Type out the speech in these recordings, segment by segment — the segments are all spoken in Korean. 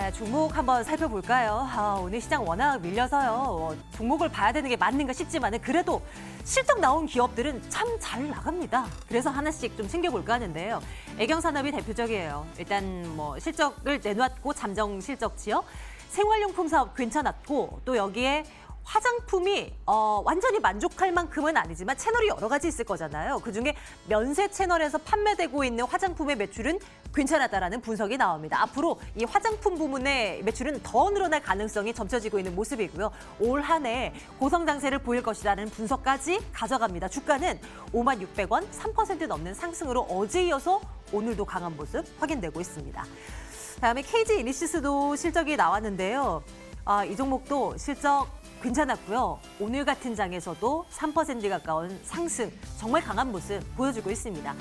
자, 종목 한번 살펴볼까요? 오늘 시장 워낙 밀려서요. 종목을 봐야 되는 게 맞는가 싶지만은 그래도 실적 나온 기업들은 참 잘 나갑니다. 그래서 하나씩 좀 챙겨볼까 하는데요. 애경산업이 대표적이에요. 일단 뭐 실적을 내놨고 잠정 실적치요. 생활용품 사업 괜찮았고 또 여기에 화장품이 완전히 만족할 만큼은 아니지만 채널이 여러 가지 있을 거잖아요. 그중에 면세 채널에서 판매되고 있는 화장품의 매출은 괜찮았다라는 분석이 나옵니다. 앞으로 이 화장품 부문의 매출은 더 늘어날 가능성이 점쳐지고 있는 모습이고요. 올 한 해 고성장세를 보일 것이라는 분석까지 가져갑니다. 주가는 56,600원, 3% 넘는 상승으로 어제 이어서 오늘도 강한 모습 확인되고 있습니다. 다음에 KG 이니시스도 실적이 나왔는데요. 이 종목도 실적 괜찮았고요. 오늘 같은 장에서도 3% 가까운 상승, 정말 강한 모습 보여주고 있습니다.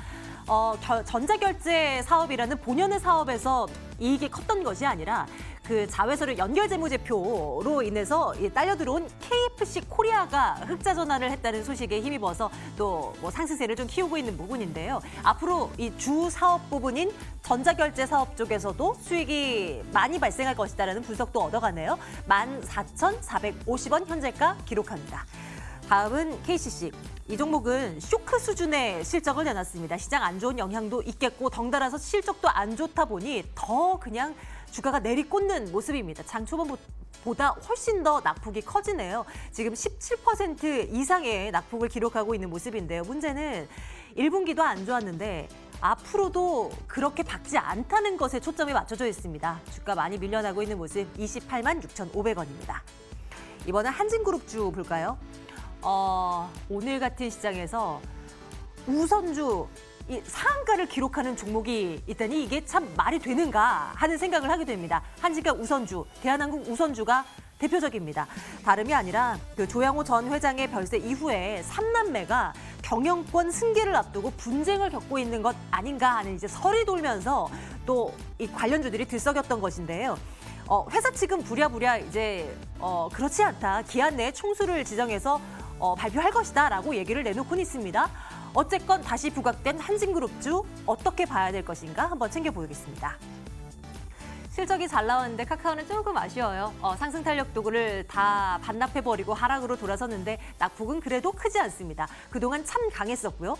전자결제 사업이라는 본연의 사업에서 이익이 컸던 것이 아니라 그 자회사를 연결재무제표로 인해서 딸려 들어온 KFC 코리아가 흑자 전환을 했다는 소식에 힘입어서 또 뭐 상승세를 좀 키우고 있는 부분인데요. 앞으로 이 주 사업 부분인 전자결제 사업 쪽에서도 수익이 많이 발생할 것이다라는 분석도 얻어가네요. 14,450원 현재가 기록합니다. 다음은 KCC. 이 종목은 쇼크 수준의 실적을 내놨습니다. 시장 안 좋은 영향도 있겠고 덩달아서 실적도 안 좋다 보니 더 그냥 주가가 내리꽂는 모습입니다. 장 초반보다 훨씬 더 낙폭이 커지네요. 지금 17% 이상의 낙폭을 기록하고 있는 모습인데요. 문제는 1분기도 안 좋았는데 앞으로도 그렇게 박지 않다는 것에 초점이 맞춰져 있습니다. 주가 많이 밀려나고 있는 모습 286,500원입니다. 이번엔 한진그룹주 볼까요? 오늘 같은 시장에서 우선주 이 상한가를 기록하는 종목이 있다니 이게 참 말이 되는가 하는 생각을 하게 됩니다. 한진가 우선주, 대한항공 우선주가 대표적입니다. 다름이 아니라 그 조양호 전 회장의 별세 이후에 3남매가 경영권 승계를 앞두고 분쟁을 겪고 있는 것 아닌가 하는 이제 설이 돌면서 또 이 관련주들이 들썩였던 것인데요. 회사 측은 부랴부랴 이제 그렇지 않다. 기한 내에 총수를 지정해서 발표할 것이다라고 얘기를 내놓고는 있습니다. 어쨌건 다시 부각된 한진그룹주 어떻게 봐야 될 것인가 한번 챙겨보겠습니다. 실적이 잘 나왔는데 카카오는 조금 아쉬워요. 상승 탄력 도구를 다 반납해버리고 하락으로 돌아섰는데 낙폭은 그래도 크지 않습니다. 그동안 참 강했었고요.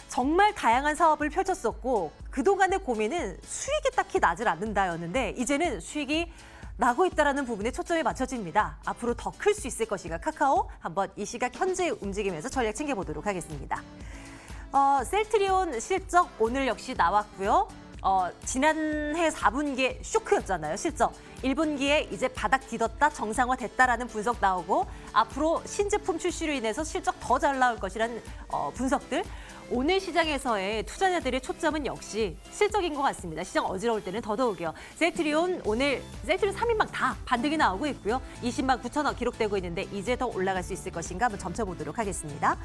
정말 다양한 사업을 펼쳤었고 그동안의 고민은 수익이 딱히 나질 않는다였는데 이제는 수익이 나고 있다는 부분에 초점이 맞춰집니다. 앞으로 더 클 수 있을 것인가 카카오 한번 이 시각 현재 움직임에서 전략 챙겨보도록 하겠습니다. 셀트리온 실적 오늘 역시 나왔고요. 지난해 4분기에 쇼크였잖아요, 실적. 1분기에 이제 바닥 뒤덮다 정상화됐다라는 분석 나오고 앞으로 신제품 출시로 인해서 실적 더 잘 나올 것이라는 분석들. 오늘 시장에서의 투자자들의 초점은 역시 실적인 것 같습니다. 시장 어지러울 때는 더더욱이요. 셀트리온 오늘 셀트리온 3인방 다 반등이 나오고 있고요. 20만 9천원 기록되고 있는데 이제 더 올라갈 수 있을 것인가 한번 점쳐보도록 하겠습니다.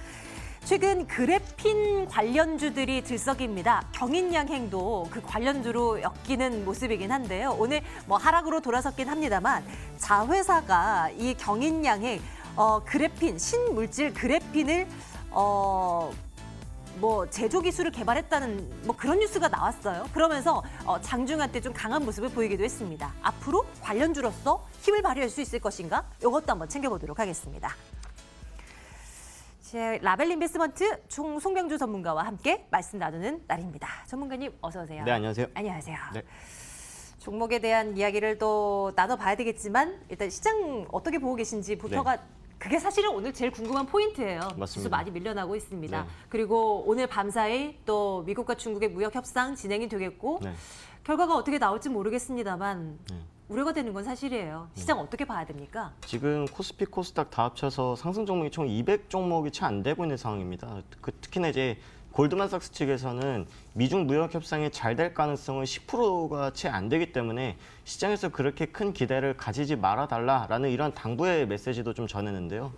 최근 그래핀 관련주들이 들썩입니다. 경인양행도 그 관련주로 엮이는 모습이긴 한데요. 오늘 뭐 하락으로 돌아섰긴 합니다만 자회사가 이 경인양행 그래핀 신물질 그래핀을 뭐 제조 기술을 개발했다는 뭐 그런 뉴스가 나왔어요. 그러면서 장중한 때 좀 강한 모습을 보이기도 했습니다. 앞으로 관련주로서 힘을 발휘할 수 있을 것인가? 이것도 한번 챙겨보도록 하겠습니다. 라벨 인베스트먼트 송병주 전문가와 함께 말씀 나누는 날입니다. 전문가님 어서 오세요. 네, 안녕하세요. 안녕하세요. 네. 종목에 종목에 대한 이야기를 또 나눠봐야 되겠지만 일단 시장 어떻게 보고 계신지부터가 그게 사실은 오늘 제일 궁금한 포인트예요. 맞습니다. 지수 많이 밀려나고 있습니다. 네. 그리고 오늘 밤사이 또 미국과 중국의 무역 협상 진행이 되겠고 네. 결과가 어떻게 나올지 모르겠습니다만 네. 우려가 되는 건 사실이에요. 시장 어떻게 봐야 됩니까? 지금 코스피, 코스닥 다 합쳐서 상승 종목이 총 200종목이 채 안 되고 있는 상황입니다. 특히나 이제 골드만삭스 측에서는 미중 무역 협상이 잘 될 가능성은 10%가 채 안 되기 때문에 시장에서 그렇게 큰 기대를 가지지 말아달라라는 이런 당부의 메시지도 좀 전했는데요.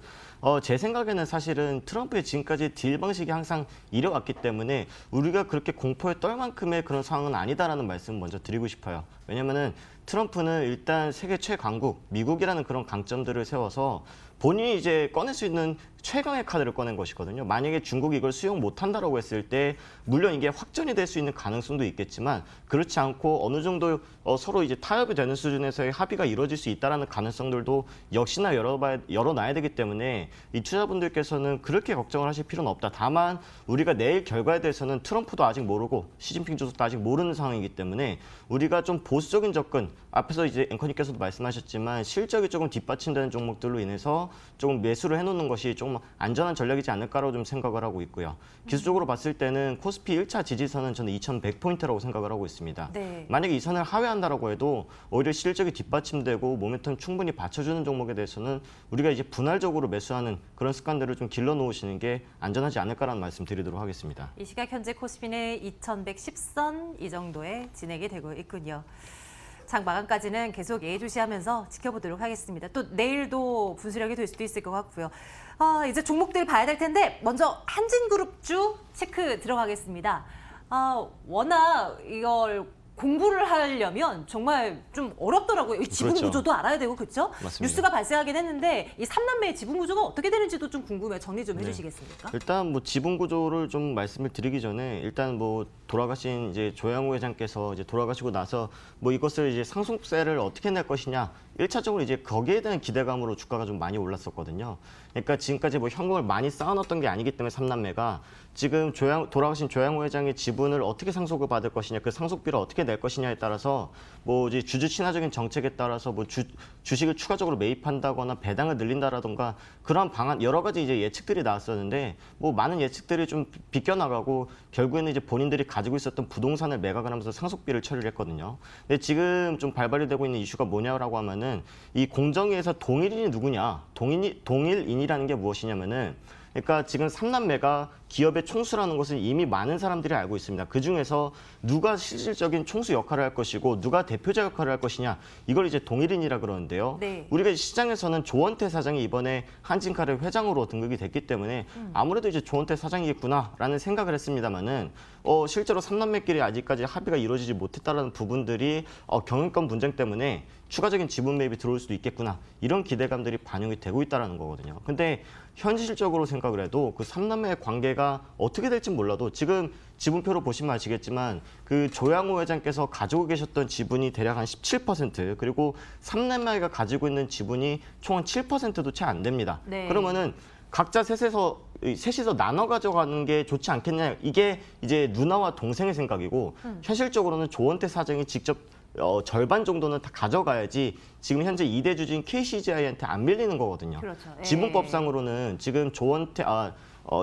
제 생각에는 사실은 트럼프의 지금까지 딜 방식이 항상 이뤄왔기 때문에 우리가 그렇게 공포에 떨 만큼의 그런 상황은 아니다라는 말씀을 먼저 드리고 싶어요. 왜냐면은 트럼프는 일단 세계 최강국, 미국이라는 그런 강점들을 세워서 본인이 이제 꺼낼 수 있는 최강의 카드를 꺼낸 것이거든요. 만약에 중국이 이걸 수용 못한다라고 했을 때 물론 이게 확전이 될 수 있는 가능성도 있겠지만 그렇지 않고 어느 정도 서로 이제 타협이 되는 수준에서의 합의가 이루어질 수 있다라는 가능성들도 역시나 열어놔야 되기 때문에 이 투자분들께서는 그렇게 걱정을 하실 필요는 없다. 다만 우리가 내일 결과에 대해서는 트럼프도 아직 모르고 시진핑 주석도 아직 모르는 상황이기 때문에 우리가 좀 보수적인 접근, 앞에서 이제 앵커님께서도 말씀하셨지만 실적이 조금 뒷받침되는 종목들로 인해서 조금 매수를 해놓는 것이 조금 안전한 전략이지 않을까라고 좀 생각을 하고 있고요. 기술적으로 봤을 때는 코스피 1차 지지선은 저는 2100포인트라고 생각을 하고 있습니다. 네. 만약에 이 선을 하회한다라고 해도 오히려 실적이 뒷받침되고 모멘텀 충분히 받쳐주는 종목에 대해서는 우리가 이제 분할적으로 매수하는 그런 습관들을 좀 길러놓으시는 게 안전하지 않을까라는 말씀 드리도록 하겠습니다. 이 시각 현재 코스피는 2110선 이 정도에 진행이 되고 있군요. 장 마감까지는 계속 예의주시하면서 지켜보도록 하겠습니다. 또 내일도 분수령이 될 수도 있을 것 같고요. 이제 종목들 봐야 될 텐데 먼저 한진그룹주 체크 들어가겠습니다. 워낙 이걸 공부를 하려면 정말 좀 어렵더라고요. 이 지분 그렇죠. 구조도 알아야 되고 그렇죠? 맞습니다. 뉴스가 발생하긴 했는데 이 3남매의 지분 구조가 어떻게 되는지도 좀 궁금해요. 정리 좀 해주시겠습니까? 일단 뭐 지분 구조를 좀 말씀을 드리기 전에 일단 뭐 돌아가신 이제 조양호 회장께서 이제 돌아가시고 나서 뭐 이것을 이제 상속세를 어떻게 낼 것이냐 1차적으로 이제 거기에 대한 기대감으로 주가가 좀 많이 올랐었거든요. 그러니까 지금까지 뭐 현금을 많이 쌓아놨던 게 아니기 때문에 3남매가 지금 돌아가신 조양호 회장의 지분을 어떻게 상속을 받을 것이냐, 그 상속비를 어떻게 낼 것이냐에 따라서 뭐 이제 주주 친화적인 정책에 따라서 뭐 주식을 추가적으로 매입한다거나 배당을 늘린다라던가 그런 방안 여러 가지 이제 예측들이 나왔었는데 뭐 많은 예측들이 좀 비껴나가고 결국에는 이제 본인들이 가지고 있었던 부동산을 매각을 하면서 상속비를 처리를 했거든요. 근데 지금 좀 발발이 되고 있는 이슈가 뭐냐라고 하면은 이 공정위에서 동일인이 누구냐, 동일인이라는 게 무엇이냐면은 그러니까 지금 3남매가 기업의 총수라는 것은 이미 많은 사람들이 알고 있습니다. 그중에서 누가 실질적인 총수 역할을 할 것이고 누가 대표자 역할을 할 것이냐 이걸 이제 동일인이라 그러는데요. 네. 우리가 시장에서는 조원태 사장이 이번에 한진칼의 회장으로 등극이 됐기 때문에 아무래도 이제 조원태 사장이겠구나라는 생각을 했습니다만은 실제로 3남매끼리 아직까지 합의가 이루어지지 못했다라는 부분들이 경영권 분쟁 때문에 추가적인 지분 매입이 들어올 수도 있겠구나 이런 기대감들이 반영이 되고 있다는 거거든요. 근데 현실적으로 생각을 해도 그 3남매의 관계가 어떻게 될지 몰라도 지금 지분표로 보시면 아시겠지만 그 조양호 회장께서 가지고 계셨던 지분이 대략 한 17% 그리고 3남매가 가지고 있는 지분이 총 한 7%도 채 안 됩니다. 네. 그러면은 각자 셋이서 나눠 가져가는 게 좋지 않겠냐 이게 이제 누나와 동생의 생각이고 현실적으로는 조원태 사장이 직접 절반 정도는 다 가져가야지 지금 현재 2대 주주인 KCGI한테 안 밀리는 거거든요. 그렇죠. 예. 지분법상으로는 지금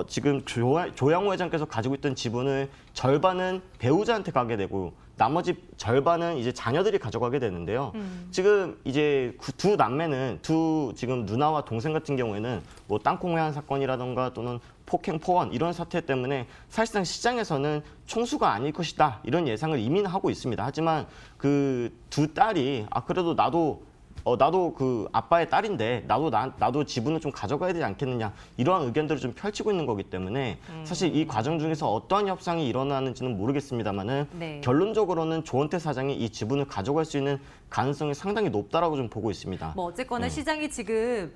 지금 조양호 회장께서 가지고 있던 지분을 절반은 배우자한테 가게 되고 나머지 절반은 이제 자녀들이 가져가게 되는데요. 지금 이제 두 남매는 지금 누나와 동생 같은 경우에는 뭐 땅콩 회한 사건이라던가 또는 폭행 포원 이런 사태 때문에 사실상 시장에서는 총수가 아닐 것이다 이런 예상을 이미 하고 있습니다. 하지만 그 두 딸이 그래도 나도 그 아빠의 딸인데 나도 지분을 좀 가져가야 되지 않겠느냐 이러한 의견들을 좀 펼치고 있는 거기 때문에 사실 이 과정 중에서 어떠한 협상이 일어나는지는 모르겠습니다만은 네. 결론적으로는 조원태 사장이 이 지분을 가져갈 수 있는 가능성이 상당히 높다라고 좀 보고 있습니다. 뭐 어쨌거나 시장이 지금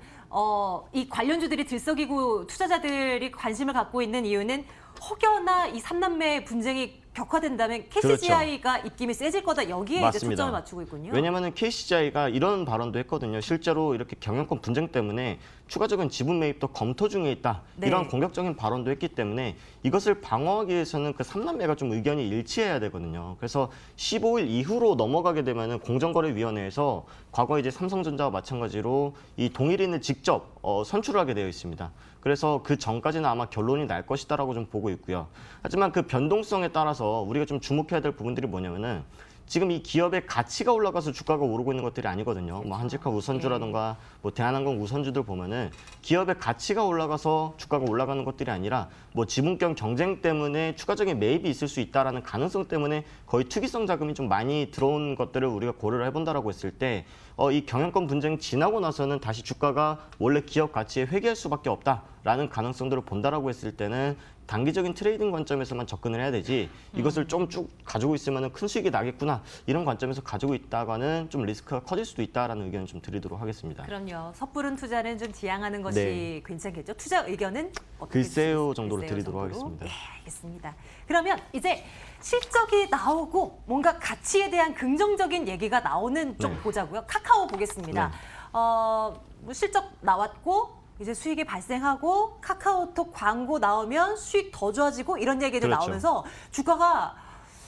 이 관련주들이 들썩이고 투자자들이 관심을 갖고 있는 이유는 혹여나 이 3남매 분쟁이 격화된다면 KCGI가 입김이 세질 거다 여기에 이제 초점을 맞추고 있군요. 왜냐하면 KCGI가 이런 발언도 했거든요. 실제로 이렇게 경영권 분쟁 때문에 추가적인 지분 매입도 검토 중에 있다. 네. 이런 공격적인 발언도 했기 때문에 이것을 방어하기 위해서는 그 3남매가 좀 의견이 일치해야 되거든요. 그래서 15일 이후로 넘어가게 되면은 공정거래위원회에서 과거 이제 삼성전자와 마찬가지로 이 동일인을 직접 선출을 하게 되어 있습니다. 그래서 그 전까지는 아마 결론이 날 것이다라고 좀 보고 있고요. 하지만 그 변동성에 따라서 우리가 좀 주목해야 될 부분들이 뭐냐면은 지금 이 기업의 가치가 올라가서 주가가 오르고 있는 것들이 아니거든요. 뭐 한직화 우선주라든가 뭐 대한항공 우선주들 보면은 기업의 가치가 올라가서 주가가 올라가는 것들이 아니라 뭐 지분권 경쟁 때문에 추가적인 매입이 있을 수 있다라는 가능성 때문에 거의 투기성 자금이 좀 많이 들어온 것들을 우리가 고려를 해본다라고 했을 때 이 경영권 분쟁 지나고 나서는 다시 주가가 원래 기업 가치에 회귀할 수밖에 없다라는 가능성들을 본다라고 했을 때는 단기적인 트레이딩 관점에서만 접근을 해야 되지 이것을 좀 쭉 가지고 있으면 큰 수익이 나겠구나 아니냐 이런 관점에서 가지고 있다가는 좀 리스크가 커질 수도 있다라는 의견을 좀 드리도록 하겠습니다. 그럼요. 섣부른 투자는 좀 지양하는 것이 네. 괜찮겠죠. 투자 의견은 어떻게 글쎄요 주시겠어요? 정도로 글쎄요 드리도록 정도로? 하겠습니다. 네, 알겠습니다. 그러면 이제 실적이 나오고 뭔가 가치에 대한 긍정적인 얘기가 나오는 쪽 네. 보자고요. 카카오 보겠습니다. 네. 뭐 실적 나왔고 이제 수익이 발생하고 카카오톡 광고 나오면 수익 더 좋아지고 이런 얘기들 그렇죠. 나오면서 주가가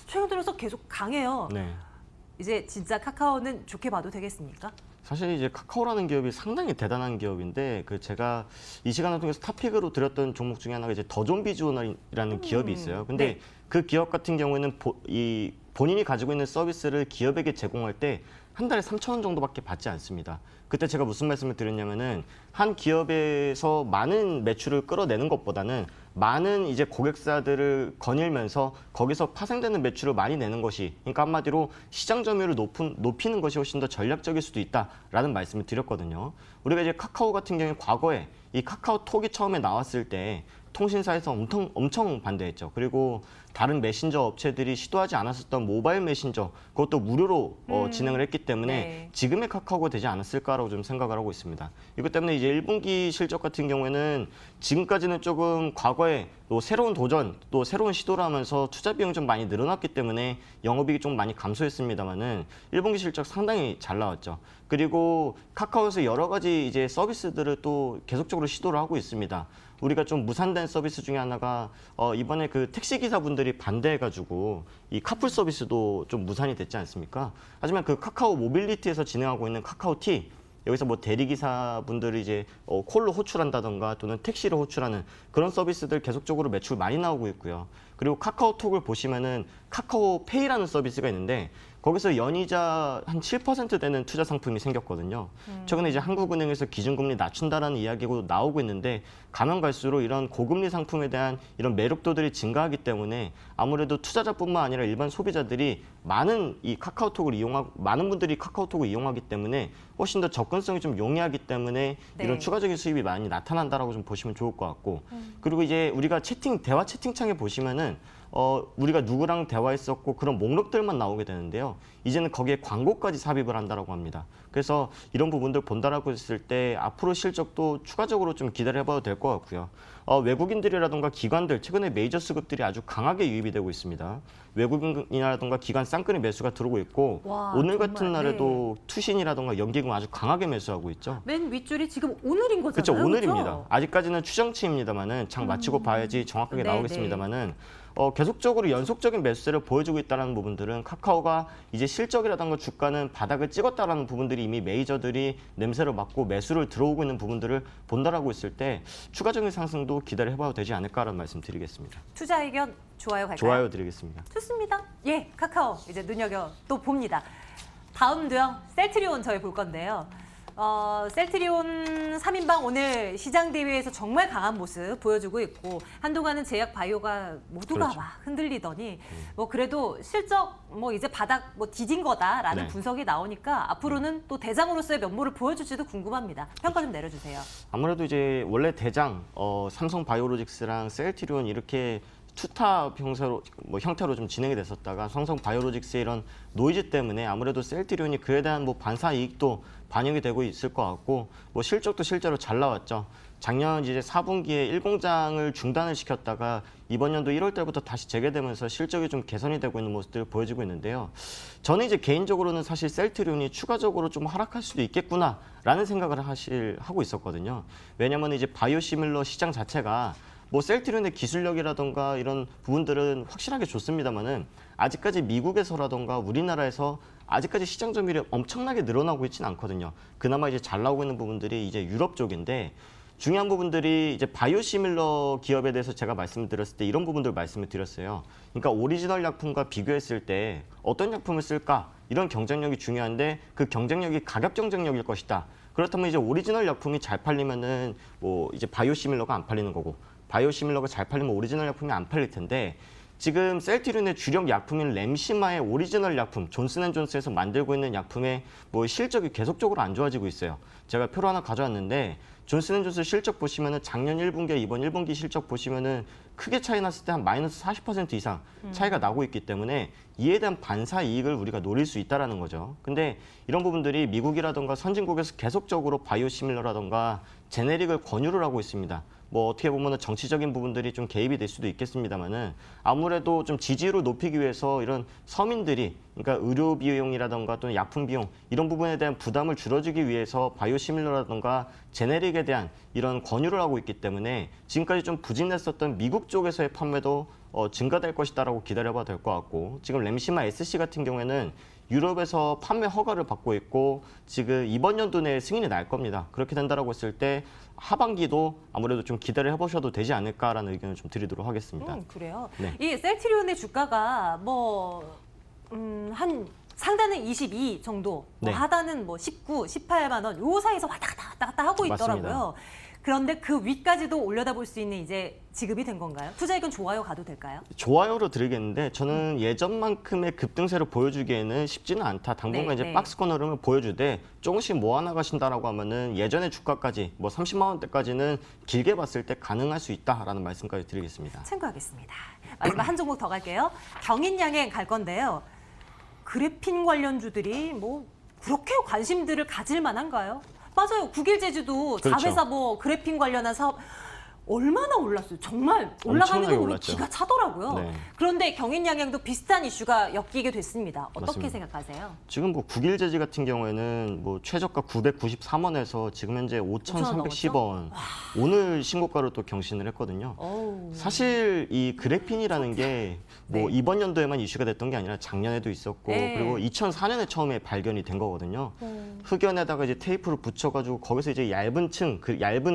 최근 들어서 계속 강해요. 네. 이제 진짜 카카오는 좋게 봐도 되겠습니까? 사실 이제 카카오라는 기업이 상당히 대단한 기업인데 제가 이 시간을 통해서 탑픽으로 드렸던 종목 중에 하나가 이제 더존비주얼이라는 기업이 있어요. 근데 네. 그 기업 같은 경우에는 본인이 가지고 있는 서비스를 기업에게 제공할 때 한 달에 3,000원 정도밖에 받지 않습니다. 그때 제가 무슨 말씀을 드렸냐면은 한 기업에서 많은 매출을 끌어내는 것보다는 많은 이제 고객사들을 거닐면서 거기서 파생되는 매출을 많이 내는 것이, 그러니까 한마디로 시장 점유율을 높이는 것이 훨씬 더 전략적일 수도 있다라는 말씀을 드렸거든요. 우리가 이제 카카오 같은 경우에 과거에 이 카카오톡이 처음에 나왔을 때 통신사에서 엄청 반대했죠. 그리고 다른 메신저 업체들이 시도하지 않았었던 모바일 메신저, 그것도 무료로 진행을 했기 때문에 네. 지금의 카카오가 되지 않았을까라고 좀 생각을 하고 있습니다. 이것 때문에 이제 1분기 실적 같은 경우에는 지금까지는 조금 과거에 또 새로운 도전, 또 새로운 시도를 하면서 투자 비용이 좀 많이 늘어났기 때문에 영업이익이 좀 많이 감소했습니다만은 1분기 실적 상당히 잘 나왔죠. 그리고 카카오에서 여러 가지 이제 서비스들을 또 계속적으로 시도를 하고 있습니다. 우리가 좀 무산된 서비스 중에 하나가 이번에 그 택시 기사분들이 반대해가지고 이 카풀 서비스도 좀 무산이 됐지 않습니까? 하지만 그 카카오 모빌리티에서 진행하고 있는 카카오티, 여기서 뭐 대리기사분들이 이제 콜로 호출한다던가 또는 택시로 호출하는 그런 서비스들 계속적으로 매출 많이 나오고 있고요. 그리고 카카오톡을 보시면은 카카오페이라는 서비스가 있는데 거기서 연이자 한 7% 되는 투자 상품이 생겼거든요. 최근에 이제 한국은행에서 기준금리 낮춘다라는 이야기가 나오고 있는데 가면 갈수록 이런 고금리 상품에 대한 이런 매력도들이 증가하기 때문에 아무래도 투자자뿐만 아니라 일반 소비자들이 많은 분들이 카카오톡을 이용하기 때문에 훨씬 더 접근성이 좀 용이하기 때문에 네. 이런 추가적인 수입이 많이 나타난다라고 좀 보시면 좋을 것 같고, 그리고 이제 우리가 대화 채팅창에 보시면은 우리가 누구랑 대화했었고 그런 목록들만 나오게 되는데요. 이제는 거기에 광고까지 삽입을 한다라고 합니다. 그래서 이런 부분들 본다라고 했을 때 앞으로 실적도 추가적으로 좀 기다려봐도 될 것 같고요. 외국인들이라든가 기관들, 최근에 메이저 수급들이 아주 강하게 유입이 되고 있습니다. 외국인이라든가 기관 쌍끌이 매수가 들어오고 있고 와, 오늘 정말, 같은 날에도 투신이라든가 연기금 아주 강하게 매수하고 있죠. 맨 윗줄이 지금 오늘인 거잖아요. 그렇죠, 오늘입니다. 그렇죠? 아직까지는 추정치입니다만은 장 마치고 봐야지 정확하게 네, 나오겠습니다만은 계속적으로 연속적인 매수세를 보여주고 있다는 부분들은 카카오가 이제 실적이라든가 주가는 바닥을 찍었다라는 부분들이 이미 메이저들이 냄새를 맡고 매수를 들어오고 있는 부분들을 본다라고 있을 때 추가적인 상승도 기다려봐도 되지 않을까라는 말씀 드리겠습니다. 투자 의견 좋아요 갈까요? 좋아요 드리겠습니다. 좋습니다. 예, 카카오 이제 눈여겨 또 봅니다. 다음도요. 셀트리온 저희 볼 건데요. 셀트리온 3인방 오늘 시장 대회에서 정말 강한 모습 보여주고 있고 한동안은 제약 바이오가 모두가 그렇죠. 막 흔들리더니 뭐 그래도 실적 뭐 이제 바닥 뭐 뒤진 거다라는 네. 분석이 나오니까 앞으로는 또 대장으로서의 면모를 보여줄지도 궁금합니다. 평가 좀 내려주세요. 아무래도 이제 원래 대장 삼성 바이오로직스랑 셀트리온 이렇게 투탑 형태로 좀 진행이 됐었다가 삼성 바이오로직스의 이런 노이즈 때문에 아무래도 셀트리온이 그에 대한 뭐 반사 이익도 반영이 되고 있을 것 같고 뭐 실적도 실제로 잘 나왔죠. 작년 이제 4분기에 1공장을 중단을 시켰다가 이번 연도 1월 달부터 다시 재개되면서 실적이 좀 개선이 되고 있는 모습들을 보여지고 있는데요. 저는 이제 개인적으로는 사실 셀트리온이 추가적으로 좀 하락할 수도 있겠구나라는 생각을 하고 있었거든요. 왜냐하면 이제 바이오시밀러 시장 자체가 뭐 셀트리온의 기술력이라던가 이런 부분들은 확실하게 좋습니다만은 아직까지 미국에서라던가 우리나라에서 아직까지 시장 점유율이 엄청나게 늘어나고 있지는 않거든요. 그나마 이제 잘 나오고 있는 부분들이 이제 유럽 쪽인데 중요한 부분들이 이제 바이오시밀러 기업에 대해서 제가 말씀을 드렸을 때 이런 부분들 말씀을 드렸어요. 그러니까 오리지널 약품과 비교했을 때 어떤 약품을 쓸까? 이런 경쟁력이 중요한데 그 경쟁력이 가격 경쟁력일 것이다. 그렇다면 이제 오리지널 약품이 잘 팔리면은 뭐 이제 바이오시밀러가 안 팔리는 거고 바이오시밀러가 잘 팔리면 오리지널 약품이 안 팔릴 텐데 지금 셀트리온의 주력 약품인 램시마의 오리지널 약품 존슨앤존슨에서 만들고 있는 약품의 뭐 실적이 계속적으로 안 좋아지고 있어요. 제가 표를 하나 가져왔는데 존슨앤존슨 실적 보시면은 작년 1분기와 이번 1분기 실적 보시면은 크게 차이 났을 때 한 마이너스 40% 이상 차이가 나고 있기 때문에 이에 대한 반사 이익을 우리가 노릴 수 있다라는 거죠. 근데 이런 부분들이 미국이라던가 선진국에서 계속적으로 바이오시밀러라던가 제네릭을 권유를 하고 있습니다. 뭐 어떻게 보면은 정치적인 부분들이 좀 개입이 될 수도 있겠습니다만은 아무래도 좀 지지율을 높이기 위해서 이런 서민들이 그러니까 의료 비용이라던가 또는 약품 비용 이런 부분에 대한 부담을 줄여주기 위해서 바이오시밀러라던가 제네릭에 대한 이런 권유를 하고 있기 때문에 지금까지 좀 부진했었던 미국 쪽에서의 판매도 증가될 것이다라고 기다려봐도 될 것 같고 지금 램시마 SC 같은 경우에는 유럽에서 판매 허가를 받고 있고 지금 이번 연도 내에 승인이 날 겁니다. 그렇게 된다라고 했을 때 하반기도 아무래도 좀 기대를 해보셔도 되지 않을까라는 의견을 좀 드리도록 하겠습니다. 그래요. 네. 이 셀트리온의 주가가 한 상단은 22 정도, 네. 하단은 19, 18만 원, 요 사이에서 왔다 갔다 하고 있더라고요. 맞습니다. 그런데 그 위까지도 올려다 볼 수 있는 이제 지급이 된 건가요? 투자 의견 좋아요 가도 될까요? 좋아요로 드리겠는데 저는 예전만큼의 급등세를 보여주기에는 쉽지는 않다. 당분간 네, 이제 네. 박스권 흐름을 보여주되 조금씩 모아나가신다라고 하면은 예전의 주가까지 30만 원대까지는 길게 봤을 때 가능할 수 있다라는 말씀까지 드리겠습니다. 참고하겠습니다. 마지막 한 종목 더 갈게요. 경인양행 갈 건데요. 그래핀 관련주들이 그렇게 관심들을 가질 만한가요? 맞아요. 국일제주도 그렇죠. 자회사 그래핀 관련한 사업 얼마나 올랐어요. 정말 올라가는 거 엄청나게 우리 올랐죠. 기가 차더라고요. 네. 그런데 경인양행도 비슷한 이슈가 엮이게 됐습니다. 어떻게 맞습니다. 생각하세요? 지금 국일제지 같은 경우에는 최저가 993원에서 지금 현재 5,310원. 오늘 신고가로 또 경신을 했거든요. 어우. 사실 이 그래핀이라는 게 네. 이번 연도에만 이슈가 됐던 게 아니라 작년에도 있었고 네. 그리고 2004년에 처음에 발견이 된 거거든요. 흑연에다가 이제 테이프를 붙여가지고 거기서 이제 얇은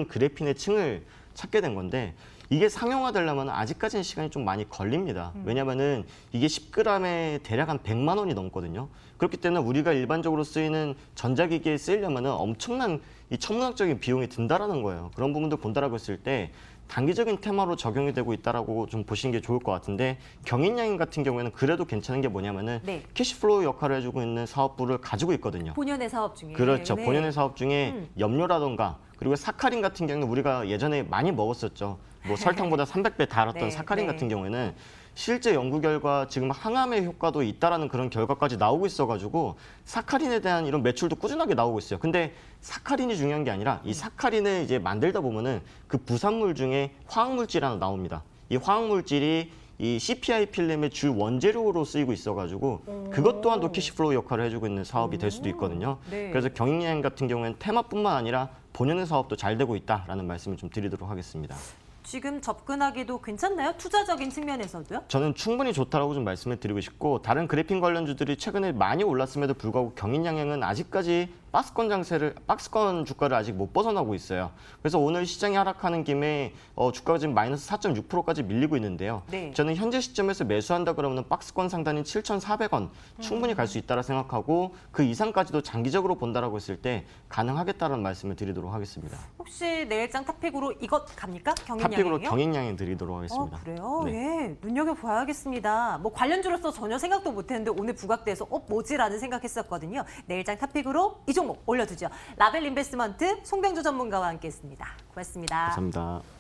그래핀의 층을 찾게 된 건데 이게 상용화되려면 아직까지는 시간이 좀 많이 걸립니다. 왜냐면은 이게 10g에 대략 한 100만 원이 넘거든요. 그렇기 때문에 우리가 일반적으로 쓰이는 전자기기에 쓰이려면은 엄청난 이 천문학적인 비용이 든다라는 거예요. 그런 부분도 본다라고 했을 때 단기적인 테마로 적용이 되고 있다라고 좀 보시는 게 좋을 것 같은데 경인양행 같은 경우에는 그래도 괜찮은 게 뭐냐면은 네. 캐시플로우 역할을 해주고 있는 사업부를 가지고 있거든요. 본연의 사업 중에. 그렇죠. 네. 본연의 사업 중에 염료라던가 그리고 사카린 같은 경우는 우리가 예전에 많이 먹었었죠. 설탕보다 300배 달았던 네, 사카린 네. 같은 경우에는 실제 연구 결과 지금 항암의 효과도 있다라는 그런 결과까지 나오고 있어가지고 사카린에 대한 이런 매출도 꾸준하게 나오고 있어요. 근데 사카린이 중요한 게 아니라 이 사카린을 이제 만들다 보면은 그 부산물 중에 화학물질 하나 나옵니다. 이 화학물질이 이 CPI 필름의 주 원재료로 쓰이고 있어가지고 그것 또한도 캐시플로우 역할을 해주고 있는 사업이 될 수도 있거든요. 네. 그래서 경인여행 같은 경우에는 테마뿐만 아니라 본연의 사업도 잘 되고 있다라는 말씀을 좀 드리도록 하겠습니다. 지금 접근하기도 괜찮나요? 투자적인 측면에서도요? 저는 충분히 좋다라고 좀 말씀을 드리고 싶고 다른 그래핀 관련주들이 최근에 많이 올랐음에도 불구하고 경인양행은 아직까지 박스권 주가를 아직 못 벗어나고 있어요. 그래서 오늘 시장이 하락하는 김에 주가가 지금 마이너스 4.6%까지 밀리고 있는데요. 네. 저는 현재 시점에서 매수한다 그러면 박스권 상단인 7,400원 충분히 갈 수 있다라 생각하고 그 이상까지도 장기적으로 본다라고 했을 때 가능하겠다는 말씀을 드리도록 하겠습니다. 혹시 내일장 탑픽으로 이것 갑니까? 탑픽으로 경인양행이요? 경인양행 드리도록 하겠습니다. 그래요? 네. 예, 눈여겨봐야겠습니다. 관련주로서 전혀 생각도 못했는데 오늘 부각돼서 뭐지라는 생각했었거든요. 내일장 탑픽으로 이 종목 올려두죠. 라벨 인베스트먼트 송병주 전문가와 함께했습니다. 고맙습니다. 감사합니다.